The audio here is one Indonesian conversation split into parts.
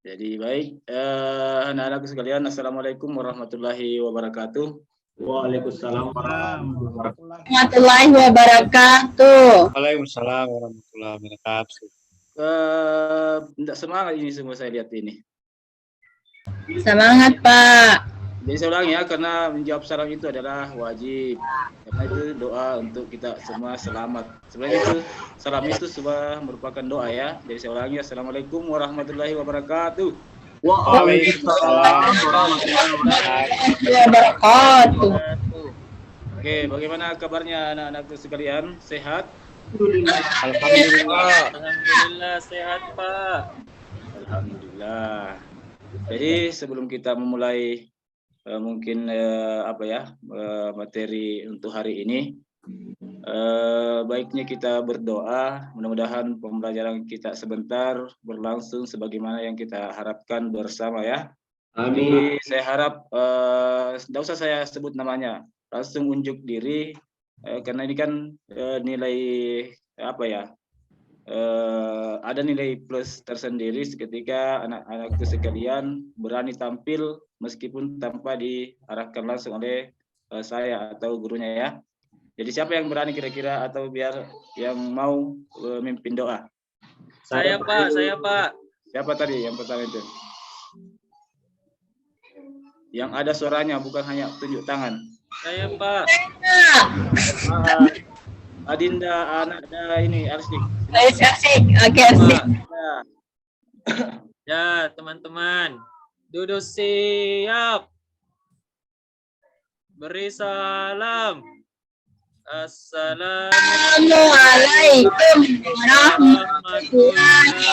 Jadi baik, anak-anakku sekalian, Assalamualaikum warahmatullahi wabarakatuh. Waalaikumsalam warahmatullahi Warahmatullahi wabarakatuh. Waalaikumsalam warahmatullahi wabarakatuh. Tidak semangat ini semua saya lihat ini. Semangat, Pak. Jadi saya ulangi ya, karena menjawab salam itu adalah wajib. Karena itu doa untuk kita semua selamat. Sebenarnya itu salam itu semua merupakan doa ya. Jadi saya ulangi, Assalamualaikum warahmatullahi wabarakatuh. Waalaikumsalam warahmatullahi Wabarakatuh. Oke, bagaimana kabarnya anak-anakku sekalian? Sehat? Alhamdulillah. Alhamdulillah sehat, Pak. Alhamdulillah. Jadi sebelum kita memulai materi untuk hari ini, baiknya kita berdoa. Mudah-mudahan pembelajaran kita sebentar berlangsung sebagaimana yang kita harapkan bersama ya. Jadi saya harap tidak usah saya sebut namanya, langsung unjuk diri karena ini kan nilai ada nilai plus tersendiri ketika anak-anakku sekalian berani tampil meskipun tanpa diarahkan langsung oleh saya atau gurunya ya. Jadi siapa yang berani kira-kira atau biar yang mau memimpin doa? Saya, Pak. Siapa tadi yang pertama itu? Yang ada suaranya, bukan hanya tunjuk tangan. Saya, Pak. Adinda, anak ini Arsik. Asik. Oke, asik. Ya, teman-teman. Duduk siap. Beri salam. Assalamualaikum warahmatullahi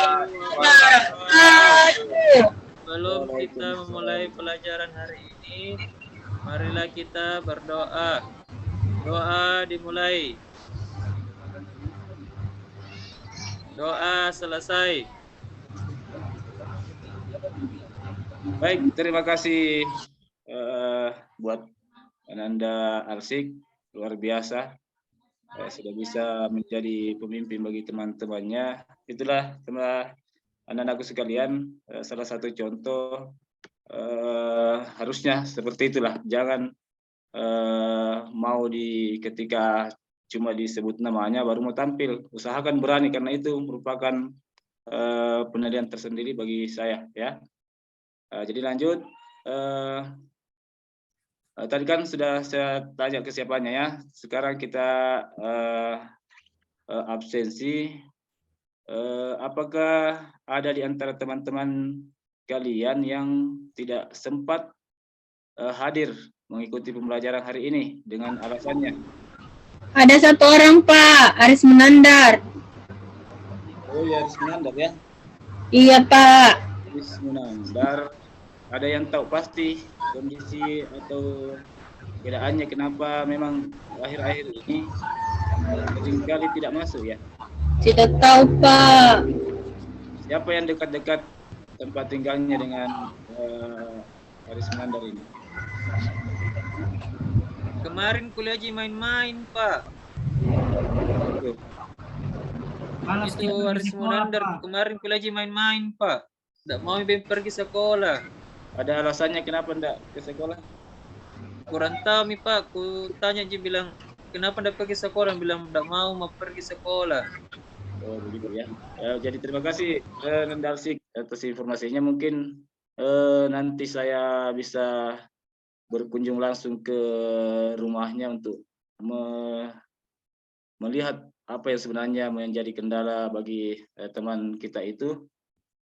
wabarakatuh. Sebelum kita memulai pelajaran hari ini, marilah kita berdoa. Doa dimulai. Doa selesai. Baik, terima kasih buat Ananda Arsik, luar biasa. Sudah bisa menjadi pemimpin bagi teman-temannya. Itulah anak-anakku sekalian, salah satu contoh harusnya seperti itulah. Jangan mau ketika cuma disebut namanya baru mau tampil. Usahakan berani karena itu merupakan penilaian tersendiri bagi saya ya. Jadi lanjut. Tadi kan sudah saya tanya ke siapanya ya. Sekarang kita absensi. Apakah ada di antara teman-teman kalian yang tidak sempat hadir mengikuti pembelajaran hari ini dengan alasannya? Ada satu orang, Pak, Aris Menandar. Oh ya, Aris Menandar ya? Iya, Pak. Aris Menandar. Ada yang tahu pasti kondisi atau keadaannya kenapa memang akhir-akhir ini seringkali tidak masuk ya? Tidak tahu, Pak. Siapa yang dekat-dekat tempat tinggalnya dengan Aris Menandar ini? Kemarin kuliah aja main-main, Pak. Itu harus Munandar. Kemarin kuliah aja main-main, Pak. Tidak mau pergi sekolah. Ada alasannya kenapa enggak ke sekolah? Kurang tahu nih, Pak. Ku tanya aja bilang, kenapa enggak pergi sekolah? Bilang enggak mau pergi sekolah. Oh begitu ya. Jadi terima kasih Nendarsik atas informasinya. Mungkin nanti saya bisa berkunjung langsung ke rumahnya untuk melihat apa yang sebenarnya menjadi kendala bagi teman kita itu.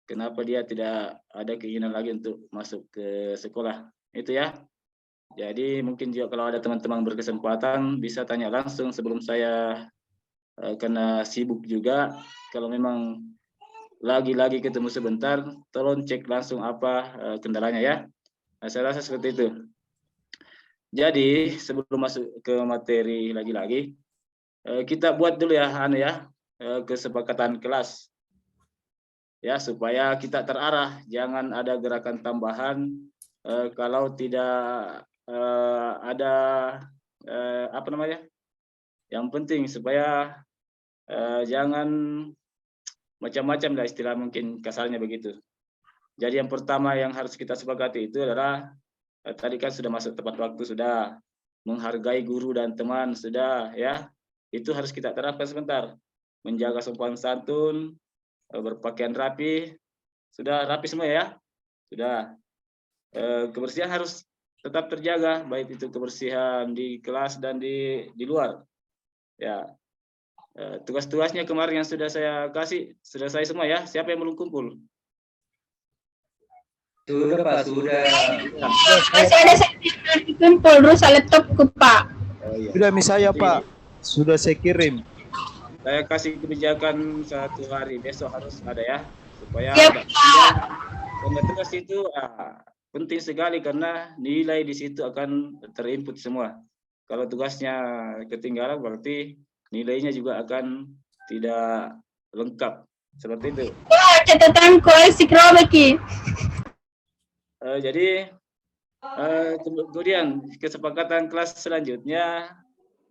Kenapa dia tidak ada keinginan lagi untuk masuk ke sekolah. Itu ya. Jadi mungkin juga kalau ada teman-teman berkesempatan bisa tanya langsung sebelum saya karena sibuk juga. Kalau memang lagi-lagi ketemu sebentar, tolong cek langsung apa kendalanya ya. Nah, saya rasa seperti itu. Jadi sebelum masuk ke materi lagi-lagi, kita buat dulu ya, kesepakatan kelas. Ya, supaya kita terarah, jangan ada gerakan tambahan kalau tidak ada yang penting supaya jangan macam-macam lah istilah mungkin kasarnya begitu. Jadi yang pertama yang harus kita sepakati itu adalah tadi kan sudah masuk tepat waktu, sudah menghargai guru dan teman, sudah ya. Itu harus kita terapkan sebentar. Menjaga sopan santun, berpakaian rapi, sudah rapi semua ya. Sudah. Kebersihan harus tetap terjaga, baik itu kebersihan di kelas dan di luar. Ya. Tugas-tugasnya kemarin yang sudah saya kasih, sudah saya semua ya. Siapa yang belum kumpul? Sudah Pak, sudah. Masih ada sertifikat kumpul rusak laptopku Pak. Oh, iya. Sudah misalnya Pak, sudah saya kirim. Saya kasih kebijakan 1 hari, besok harus ada ya, supaya Siap, Pak. karena tugas itu penting sekali karena nilai di situ akan terinput semua. Kalau tugasnya ketinggalan berarti nilainya juga akan tidak lengkap, seperti itu. Wah, catatan koleksi Krobeki. Jadi kemudian kesepakatan kelas selanjutnya,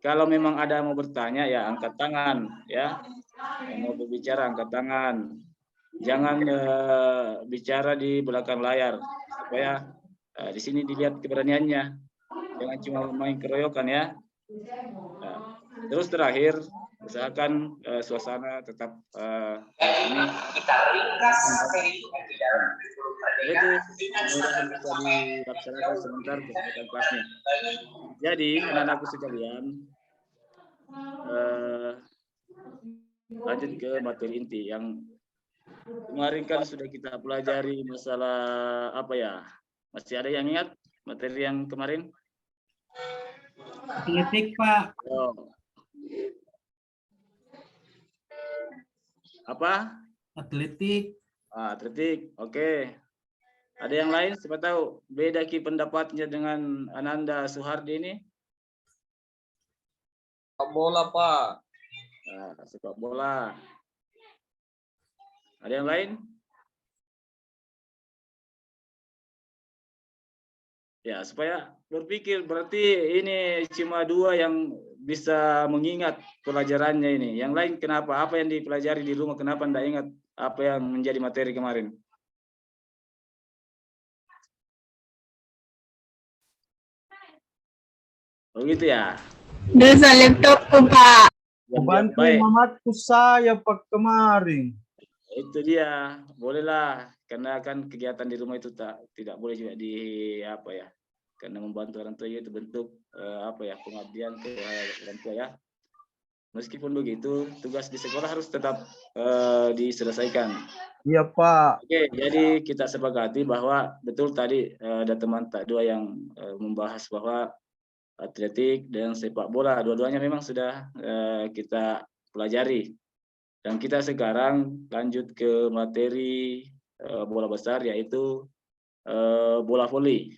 kalau memang ada mau bertanya ya angkat tangan ya, yang mau berbicara angkat tangan, jangan bicara di belakang layar supaya di sini dilihat keberaniannya, jangan cuma main keroyokan ya. Terus terakhir usahakan suasana tetap ini itu mudah-mudahan bisa dilaksanakan sebentar kegiatan kelasnya. Jadi anak-anakku sekalian, lanjut ke materi inti yang kemarin kan sudah kita pelajari masalah apa ya? Masih ada yang ingat materi yang kemarin? Atletik Pak. Oh. Apa? Atletik. Atletik, oke. Ada yang lain? Siapa tahu beda pendapatnya dengan Ananda Suhardi ini? Sepak bola Pak. Sepak bola. Ada yang lain? Ya, supaya berpikir berarti ini cuma 2 yang bisa mengingat pelajarannya ini. Yang lain kenapa? Apa yang dipelajari di rumah kenapa tidak ingat apa yang menjadi materi kemarin? Oh gitu ya. Dosa laptopku Pak. Bantu Baik. mamatku saya Pak kemarin. Itu dia, bolehlah karena kan kegiatan di rumah itu tidak boleh juga di apa ya, karena membantu orang tua itu bentuk apa ya, pengabdian ke orang tua ya. Meskipun begitu tugas di sekolah harus tetap diselesaikan. Iya Pak. Oke, jadi kita sepakati bahwa betul tadi ada teman tak 2 yang membahas bahwa atletik dan sepak bola dua-duanya memang sudah kita pelajari. Dan kita sekarang lanjut ke materi bola besar yaitu bola voli.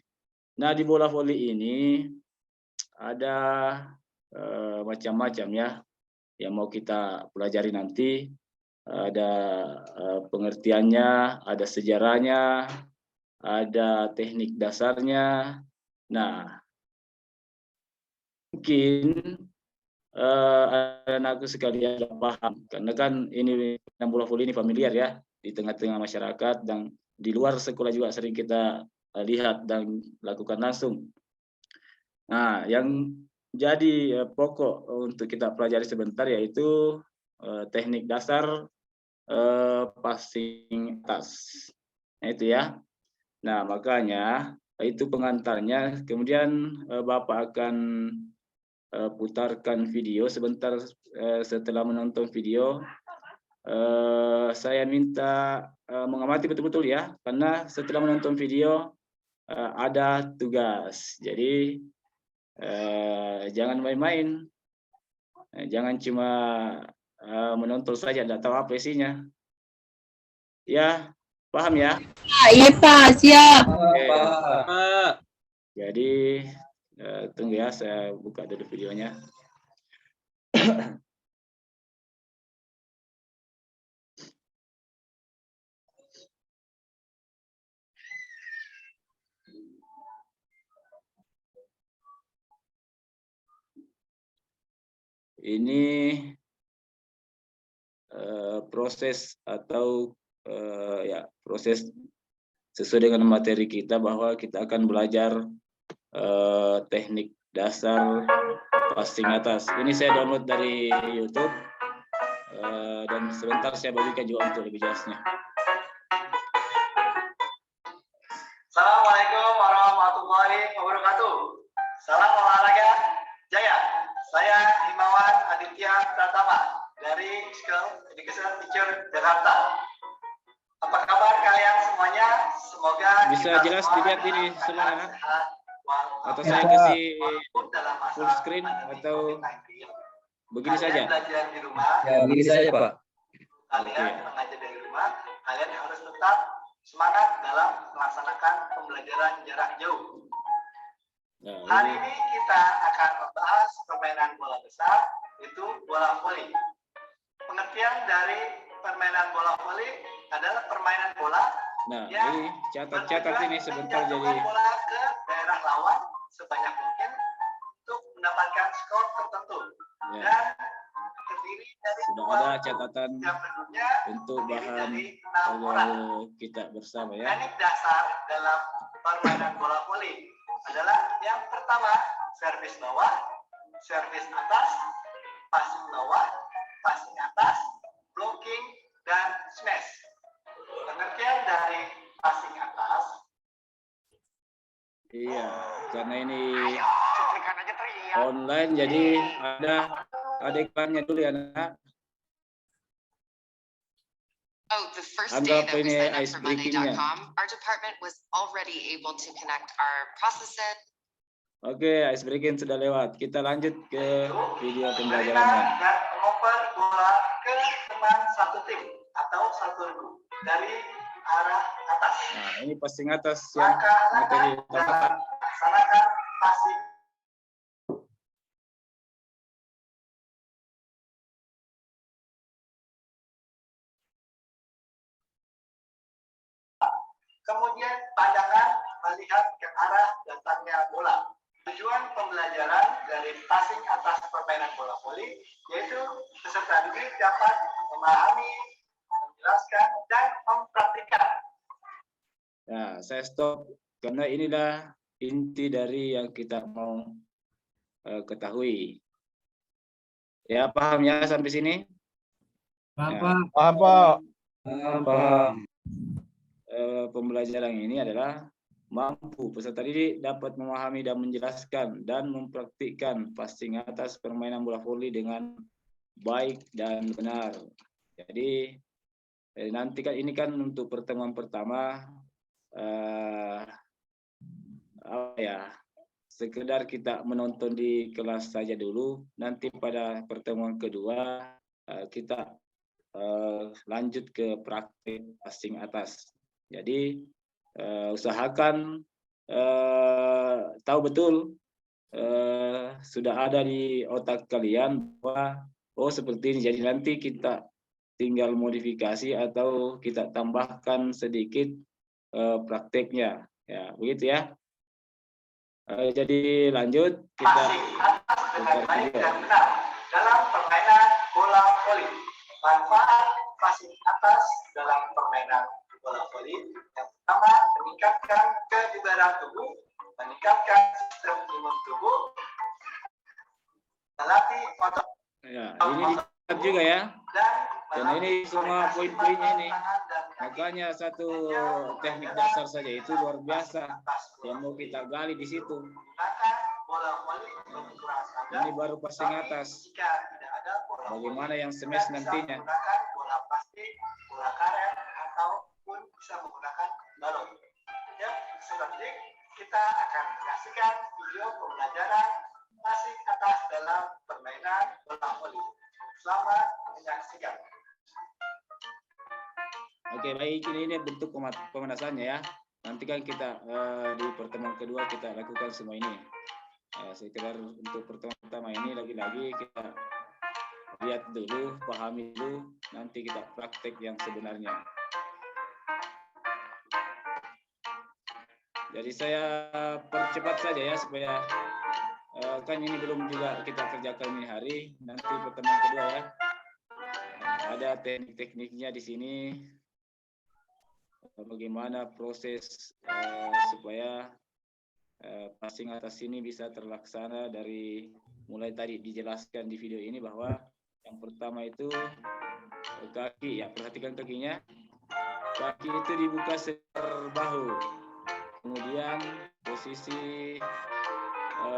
Nah di bola voli ini ada macam-macam ya yang mau kita pelajari nanti. Ada pengertiannya, ada sejarahnya, ada teknik dasarnya. Nah mungkin anakku sekalian paham karena kan ini bola voli ini familiar ya di tengah-tengah masyarakat dan di luar sekolah juga sering kita lihat dan lakukan langsung. Nah, yang jadi pokok untuk kita pelajari sebentar yaitu teknik dasar passing atas. Nah, itu ya. Nah, makanya itu pengantarnya. Kemudian Bapak akan putarkan video sebentar. Setelah menonton video saya minta mengamati betul-betul ya, karena setelah menonton video ada tugas, jadi jangan main-main, jangan cuma menonton saja tidak tahu apa isinya ya, paham ya? Iya Pak, siap. Pak. Jadi tunggu ya, saya buka dulu videonya. Ini proses atau ya proses sesuai dengan materi kita bahwa kita akan belajar teknik dasar passing atas. Ini saya download dari YouTube dan sebentar saya bagikan juga untuk lebih jelasnya. Assalamualaikum warahmatullahi wabarakatuh. Salam olahraga jaya. Saya Himawan Aditya Pratama dari School Education Teacher Jakarta. Apa kabar kalian semuanya? Semoga bisa kita jelas semua dilihat ini dalam semua keadaan anak? sehat Atau walafiat, saya kasih walaupun dalam masa full screen pandemi atau COVID-19. begini Kalian saja? belajar di rumah. Ya, begini saja, Pak. Kalian mengajar dari rumah. Kalian harus tetap semangat dalam melaksanakan pembelajaran jarak jauh. Nah, Hari ini ini kita akan membahas permainan bola besar, itu bola voli. Pengertian dari permainan bola voli adalah permainan bola nah yang ini catat ini sebentar jadi menjatuhkan bola ke daerah lawan sebanyak mungkin untuk mendapatkan skor tertentu. ya, Dan terdiri dari sudah dua ada grup. catatan Yang kedua untuk terdiri bahan dari 6 orang. kita bersama ya. Teknik dasar dalam permainan bola voli adalah yang pertama servis bawah, servis atas, passing bawah, passing atas, blocking, dan smash. Pengertian dari passing atas. Iya, karena ini Cuplikan aja teriak. online jadi ada iklannya dulu ya nak. Oh, the first Anggap day that we ini signed up ice for breaking-nya. Monday.com, our department was already able to connect our processor. Oke, ice breaking sudah lewat. Kita lanjut ke video Menerima pembelajarannya. dan mengoper bola ke teman satu tim atau satu regu dari arah atas. Nah, ini passing atas yang Langkah-langkah materi dalam utama. melaksanakan passing. Kemudian pandangan melihat ke arah datangnya bola. Tujuan pembelajaran dari passing atas permainan bola voli yaitu peserta didik dapat memahami, menjelaskan, dan mempraktikkan. Nah, saya stop karena inilah inti dari yang kita mau ketahui. Ya, paham ya sampai sini? Bapak, Apa? Paham. Pembelajaran ini adalah mampu peserta didik dapat memahami dan menjelaskan dan mempraktikkan passing atas permainan bola voli dengan baik dan benar. Jadi nanti kan ini kan untuk pertemuan pertama apa ya, sekedar kita menonton di kelas saja dulu. Nanti pada pertemuan kedua kita lanjut ke praktik passing atas. Jadi usahakan tahu betul sudah ada di otak kalian bahwa oh seperti ini. Jadi nanti kita tinggal modifikasi atau kita tambahkan sedikit prakteknya. Ya, begitu ya. Jadi lanjut kita Passing atas dengan tukar baik video. dan benar dalam permainan bola voli. Manfaat passing atas dalam permainan bola voli yang pertama meningkatkan kebugaran tubuh, meningkatkan sistem imun tubuh, melatih otot Ya, ini dicatat juga ya. dan Karena ini semua koordinasi poin-poinnya ini. tangan dan kaki. Makanya satu teknik dasar saja itu luar biasa yang mau kita gali di situ. Menggunakan bola voli untuk ukuran standar. Ini baru passing Tapi atas. jika tidak ada bola voli, Bagaimana yang kita smash bisa nantinya? menggunakan bola plastik, bola karet, ataupun bisa menggunakan balon. Ya, seperti kita akan menyaksikan video pembelajaran passing atas dalam permainan bola voli. Selamat menyaksikan. Oke, baik, ini bentuk pemanasannya ya. Nanti kan kita di pertemuan kedua kita lakukan semua ini. Sekedar untuk pertemuan pertama ini lagi-lagi kita lihat dulu, pahami dulu, nanti kita praktek yang sebenarnya. Jadi saya percepat saja ya supaya kan ini belum juga kita kerjakan ini hari, nanti pertemuan kedua ya. Ada teknik-tekniknya di sini. bagaimana proses supaya passing atas ini bisa terlaksana dari mulai tadi dijelaskan di video ini bahwa yang pertama itu kaki, ya perhatikan kakinya. Kaki itu dibuka sekitar bahu. Kemudian posisi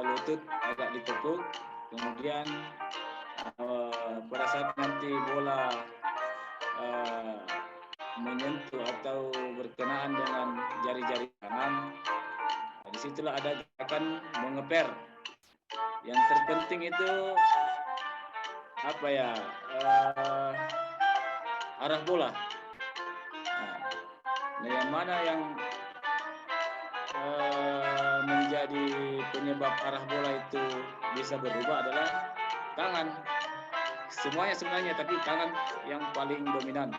lutut agak ditekuk. Kemudian pada saat nanti bola menyentuh atau berkenaan dengan jari-jari tangan, disitulah ada gerakan mengeper. Yang terpenting itu apa ya, arah bola. Nah, yang mana yang menjadi penyebab arah bola itu bisa berubah adalah tangan. Semuanya sebenarnya, tapi tangan yang paling dominan,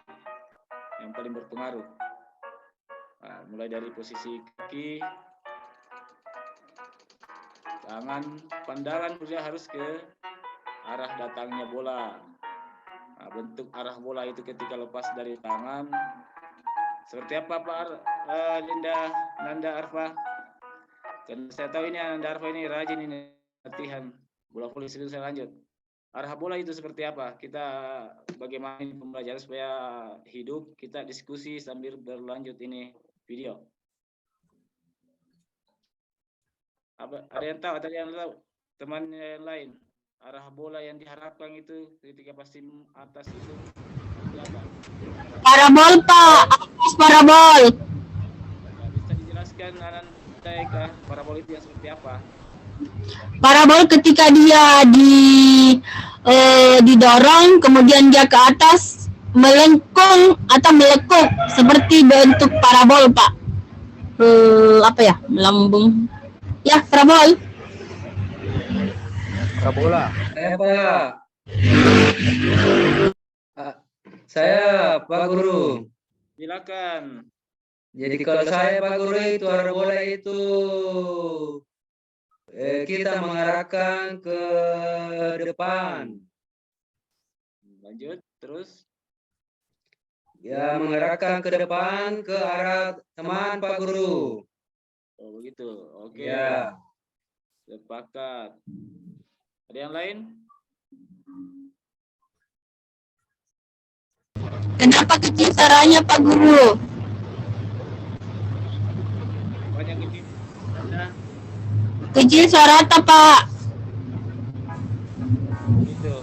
yang paling berpengaruh. Nah, mulai dari posisi kaki, tangan, pandangan juga harus ke arah datangnya bola. Nah, bentuk arah bola itu ketika lepas dari tangan seperti apa Pak Linda Nanda Arfa? Karena saya tahu ini Nanda Arfa ini rajin ini latihan bola voli. Sebelum saya lanjut, arah bola itu seperti apa? Kita bagaimana ini pembelajaran supaya hidup, kita diskusi sambil berlanjut ini video. Ada yang tahu? Ada yang tahu? Teman yang lain, arah bola yang diharapkan itu ketika pasti atas itu apa? Parabol Pak, atas parabol. Nah, bisa dijelaskan Nanda parabol itu yang seperti apa? Parabol ketika dia didorong, kemudian dia ke atas, melengkung atau melekuk seperti bentuk parabol Pak. Apa ya, melambung. Ya, parabol. Parabola. Saya Pak Guru. Silakan. Jadi kalau saya Pak Guru itu arah bola itu kita mengarahkan ke depan. Lanjut terus. Ya, mengarahkan ke depan ke arah teman Pak Guru. Oh begitu. Oke. Ya. Sepakat. Ada yang lain? Kenapa kecil suaranya Pak Guru? Banyak ini. Ada. Kecil suara apa Pak? Gitu.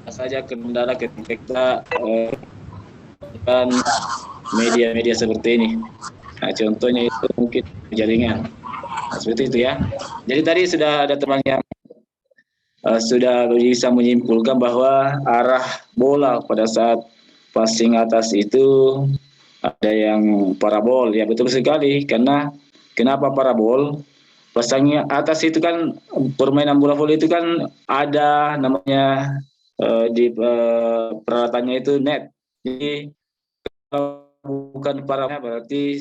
Ada saja kendala ketika kan media-media seperti ini. Nah, contohnya itu mungkin jaringan. Nah, seperti itu ya. Jadi tadi sudah ada teman yang sudah bisa menyimpulkan bahwa arah bola pada saat passing atas itu ada yang parabol. Ya betul sekali, karena kenapa parabol? Passing atas itu kan permainan bola voli itu kan ada namanya di peralatannya itu net. Jadi kalau bukan parabol berarti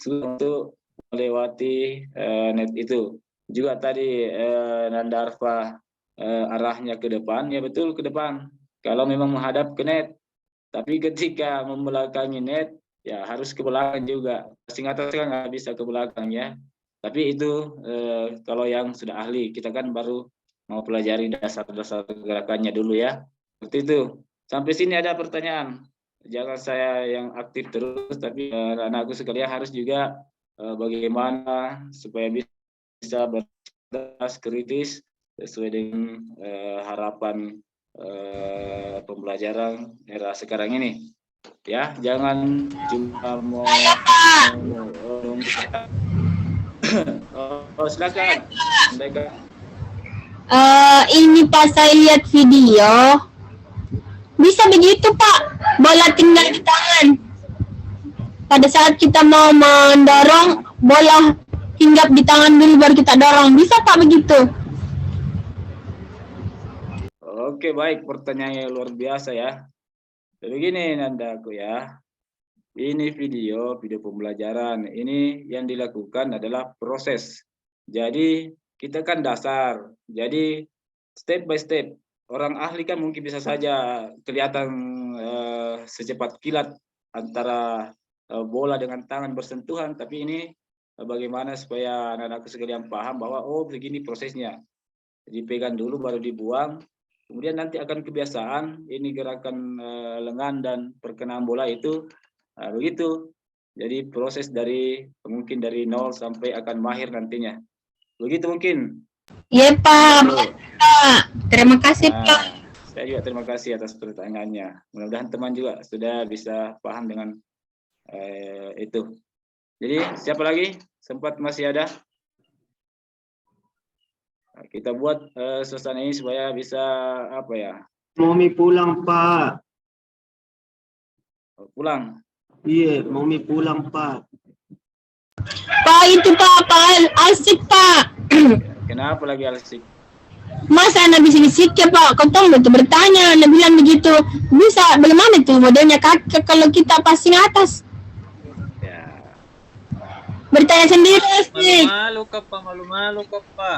sudah untuk melewati net itu. Juga tadi Nanda Arfa arahnya ke depan, ya betul ke depan. Kalau memang menghadap ke net, tapi ketika membelakangi net, ya harus ke belakang juga. Passing atas kan nggak bisa ke belakang ya. Tapi itu kalau yang sudah ahli, kita kan baru mau pelajari dasar-dasar gerakannya dulu ya. Seperti itu. Sampai sini ada pertanyaan. Jangan saya yang aktif terus, tapi anak-anakku sekalian harus juga bagaimana supaya bisa bercerdas kritis sesuai dengan harapan pembelajaran era sekarang ini. Ya, jangan cuma mau silakan. Ini pas saya lihat video, bisa begitu Pak, bola tinggal di tangan. Pada saat kita mau mendorong, bola hinggap di tangan dulu baru kita dorong. Bisa Pak begitu? Oke, baik, pertanyaannya luar biasa ya. Begini Nandaku ya. ini video pembelajaran. Ini yang dilakukan adalah proses. Jadi kita kan dasar. Jadi step by step. Orang ahli kan mungkin bisa saja kelihatan secepat kilat antara bola dengan tangan bersentuhan, tapi ini bagaimana supaya anak-anakku sekalian paham bahwa oh begini prosesnya. Dipegang dulu baru dibuang. Kemudian nanti akan kebiasaan ini gerakan lengan dan perkenaan bola itu begitu. Jadi proses dari mungkin dari 0 sampai akan mahir nantinya. Begitu mungkin. Iya Pak, Pak. Terima kasih Pak. Nah, saya juga terima kasih atas pertanyaannya. Mudah-mudahan teman juga sudah bisa paham dengan itu. Jadi siapa lagi? Sempat masih ada? Nah, kita buat suasana ini supaya bisa apa ya? Mami pulang, Pak. Pulang. Iya, Mami pulang, Pak. Pak itu Pak asik Pak. Kenapa lagi Alsik? Masa Anda bisik-bisik ya Pak? Kau tahu betul bertanya, Anda bilang begitu. Bisa, bagaimana itu modelnya kakak kalau kita passing atas? Ya. Bertanya sendiri asik. Malu-malu ka pa, malu-malu ka pa.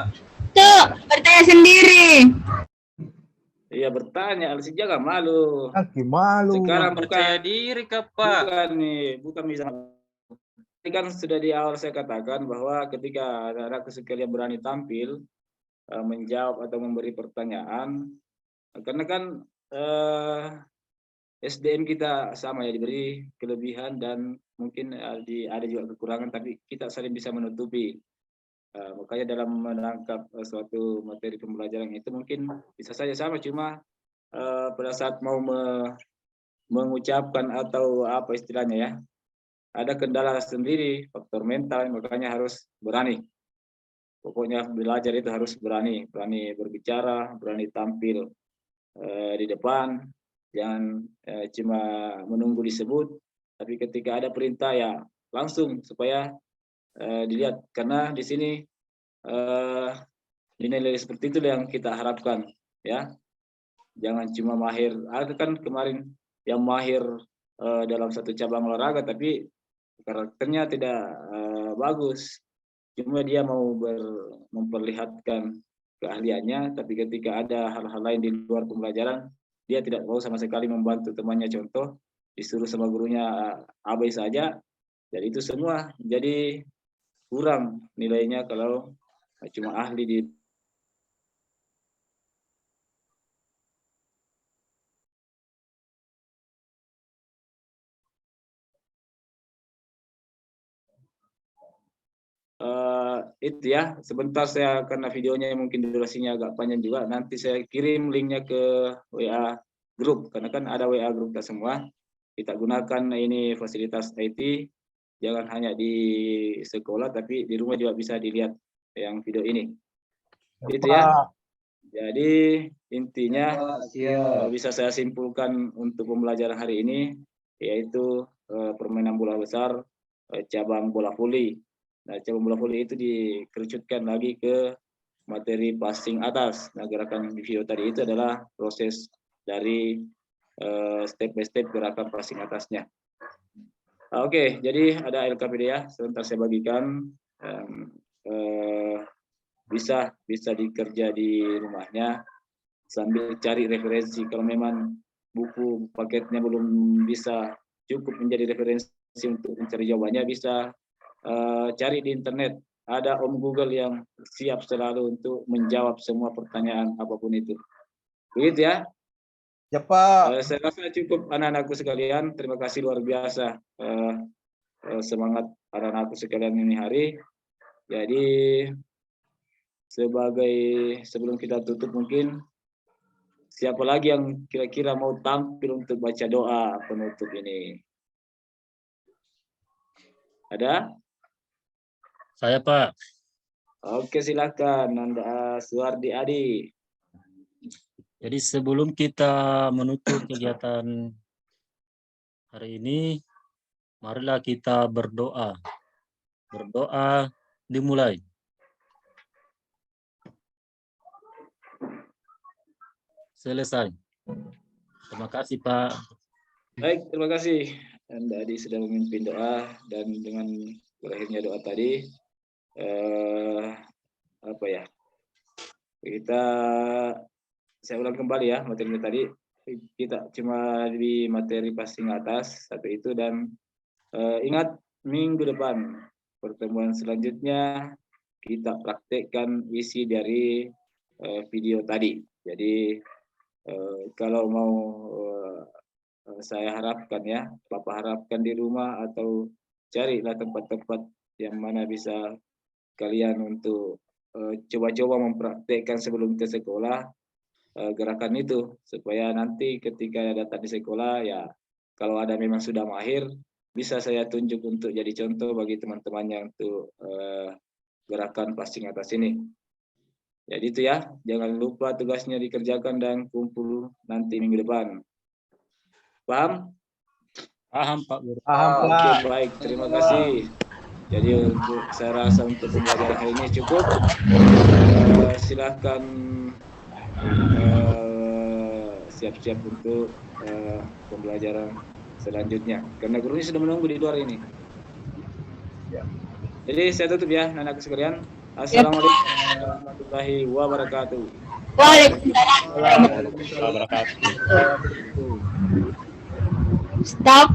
Tuh, bertanya sendiri. Iya bertanya, Alsik jangan malu. Aki malu. Sekarang Percaya bukan diri ka pa. bukan bisa. Ini kan sudah di awal saya katakan bahwa ketika anak-anakku sekalian berani tampil menjawab atau memberi pertanyaan, karena kan SDM kita sama ya, diberi kelebihan dan mungkin ada juga kekurangan, tapi kita saling bisa menutupi. Makanya dalam menangkap suatu materi pembelajaran itu mungkin bisa saja sama, cuma pada saat mau mengucapkan atau apa istilahnya ya, ada kendala sendiri, faktor mental, makanya harus berani. Pokoknya belajar itu harus berani berbicara, berani tampil di depan, jangan cuma menunggu disebut, tapi ketika ada perintah ya langsung supaya dilihat, karena di sini nilai-nilai seperti itu yang kita harapkan ya. Jangan cuma mahir, ada kan kemarin yang mahir dalam satu cabang olahraga tapi karakternya tidak bagus, cuma dia mau memperlihatkan keahliannya, tapi ketika ada hal-hal lain di luar pembelajaran dia tidak mau sama sekali membantu temannya, contoh disuruh sama gurunya abai saja, jadi itu semua jadi kurang nilainya kalau cuma ahli di itu ya. Sebentar saya, karena videonya mungkin durasinya agak panjang juga, nanti saya kirim linknya ke WA grup, karena kan ada WA grup kita semua. Kita gunakan ini fasilitas IT, jangan hanya di sekolah tapi di rumah juga bisa dilihat yang video ini. Itu ya. Jadi intinya bisa saya simpulkan untuk pembelajaran hari ini yaitu permainan bola besar cabang bola voli. Nah, cabang bola voli itu dikerucutkan lagi ke materi passing atas. Nah, gerakan video tadi itu adalah proses dari step by step gerakan passing atasnya. Oke, jadi ada LKPD ya. Sebentar saya bagikan. Bisa dikerja di rumahnya sambil cari referensi. Kalau memang buku paketnya belum bisa cukup menjadi referensi untuk mencari jawabannya, bisa cari di internet. Ada Om Google yang siap selalu untuk menjawab semua pertanyaan apapun itu. Begitu ya. Ya Pak. Saya rasa cukup anak-anakku sekalian. Terima kasih luar biasa semangat anak-anakku sekalian ini hari. Jadi sebelum kita tutup, mungkin siapa lagi yang kira-kira mau tampil untuk baca doa penutup ini? Ada? Saya Pak. Oke, silakan Nanda Suwardi Adi. Jadi sebelum kita menutup kegiatan hari ini, marilah kita berdoa. Berdoa dimulai. Selesai. Terima kasih Pak. Baik, terima kasih Anda Adi sudah memimpin doa, dan dengan berakhirnya doa tadi, saya ulang kembali ya materinya tadi. Kita cuma di materi passing atas satu itu, dan ingat minggu depan pertemuan selanjutnya kita praktekkan isi dari video tadi. Jadi kalau mau saya harapkan ya, Bapak harapkan di rumah atau carilah tempat-tempat yang mana bisa kalian untuk coba-coba mempraktekkan sebelum ke sekolah gerakan itu, supaya nanti ketika datang di sekolah ya, kalau ada memang sudah mahir, bisa saya tunjuk untuk jadi contoh bagi teman-temannya untuk gerakan passing atas ini. Jadi itu ya, jangan lupa tugasnya dikerjakan dan kumpul nanti minggu depan. Paham? Paham Pak Guru. Paham, Pak. Oke, baik, terima kasih. Jadi untuk saya rasa untuk pembelajaran hari ini cukup. Silahkan siap-siap untuk pembelajaran selanjutnya, karena gurunya sudah menunggu di luar ini. Jadi saya tutup ya, anak sekalian. Assalamualaikum warahmatullahi wabarakatuh. Waalaikumsalam warahmatullahi wabarakatuh. Stop.